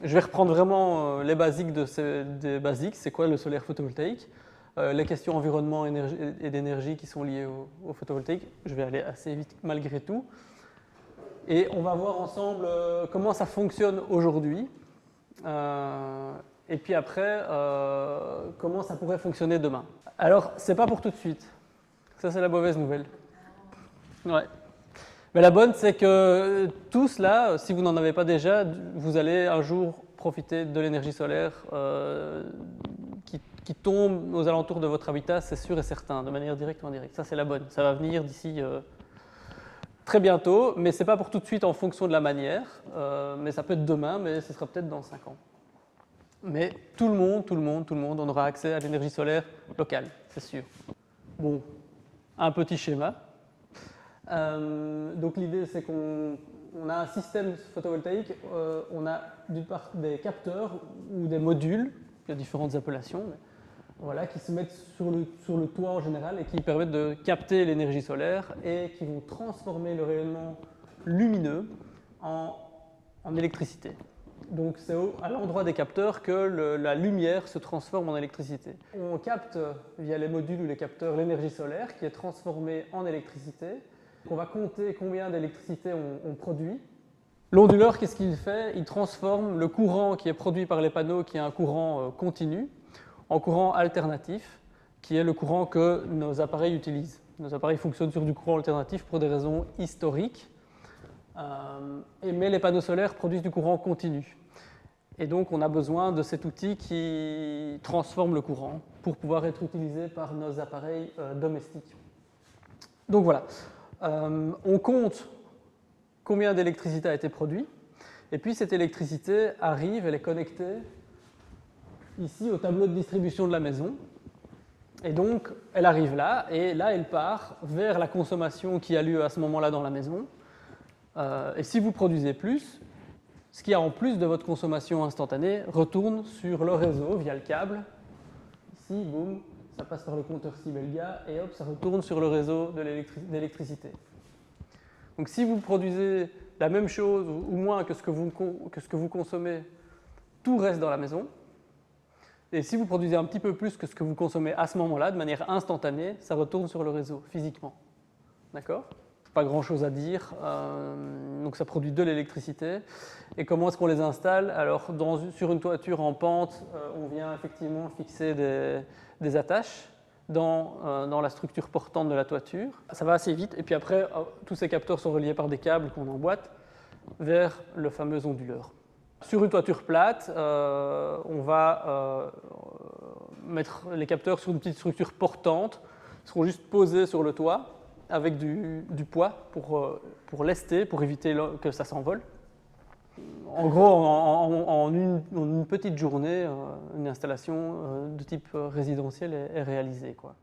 Je vais reprendre vraiment les basiques des basiques. C'est quoi le solaire photovoltaïque? Les questions environnement et d'énergie qui sont liées au photovoltaïque. Je vais aller assez vite malgré tout. Et on va voir ensemble comment ça fonctionne aujourd'hui. Et puis après, comment ça pourrait fonctionner demain. Alors, c'est pas pour tout de suite. Ça, c'est la mauvaise nouvelle. Ouais. Mais la bonne, c'est que tous là, si vous n'en avez pas déjà, vous allez un jour profiter de l'énergie solaire qui tombe aux alentours de votre habitat, c'est sûr et certain, de manière directe ou indirecte. Ça, c'est la bonne. Ça va venir d'ici très bientôt, mais ce n'est pas pour tout de suite en fonction de la manière. Mais ça peut être demain, mais ce sera peut-être dans 5 ans. Mais tout le monde, on aura accès à l'énergie solaire locale, c'est sûr. Bon, un petit schéma. Donc l'idée, c'est qu'on a un système photovoltaïque, on a d'une part des capteurs ou des modules, il y a différentes appellations, mais voilà, qui se mettent sur le toit en général et qui permettent de capter l'énergie solaire et qui vont transformer le rayonnement lumineux en électricité. Donc c'est à l'endroit des capteurs que la lumière se transforme en électricité. On capte via les modules ou les capteurs l'énergie solaire qui est transformée en électricité. On va compter combien d'électricité on produit. L'onduleur, qu'est-ce qu'il fait? Il transforme le courant qui est produit par les panneaux, qui est un courant continu, en courant alternatif, qui est le courant que nos appareils utilisent. Nos appareils fonctionnent sur du courant alternatif pour des raisons historiques. Mais les panneaux solaires produisent du courant continu. Et donc on a besoin de cet outil qui transforme le courant pour pouvoir être utilisé par nos appareils domestiques. Donc voilà, on compte combien d'électricité a été produit, et puis cette électricité arrive, elle est connectée ici au tableau de distribution de la maison. Et donc elle arrive là, et là elle part vers la consommation qui a lieu à ce moment-là dans la maison. Et si vous produisez plus, ce qui est en plus de votre consommation instantanée retourne sur le réseau via le câble. Ici, boum, ça passe par le compteur Sibelga et hop, ça retourne sur le réseau d'électricité. Donc si vous produisez la même chose ou moins que ce que vous consommez, tout reste dans la maison. Et si vous produisez un petit peu plus que ce que vous consommez à ce moment-là, de manière instantanée, ça retourne sur le réseau, physiquement. D'accord ? Pas grand-chose à dire. Donc ça produit de l'électricité. Et comment est-ce qu'on les installe? Alors sur une toiture en pente, on vient effectivement fixer des attaches dans la structure portante de la toiture. Ça va assez vite. Et puis après, tous ces capteurs sont reliés par des câbles qu'on emboîte vers le fameux onduleur. Sur une toiture plate, on va mettre les capteurs sur une petite structure portante. Ils seront juste posés sur le toit avec du poids pour lester, pour éviter que ça s'envole. En gros, en une petite journée, une installation de type résidentiel est réalisée, quoi.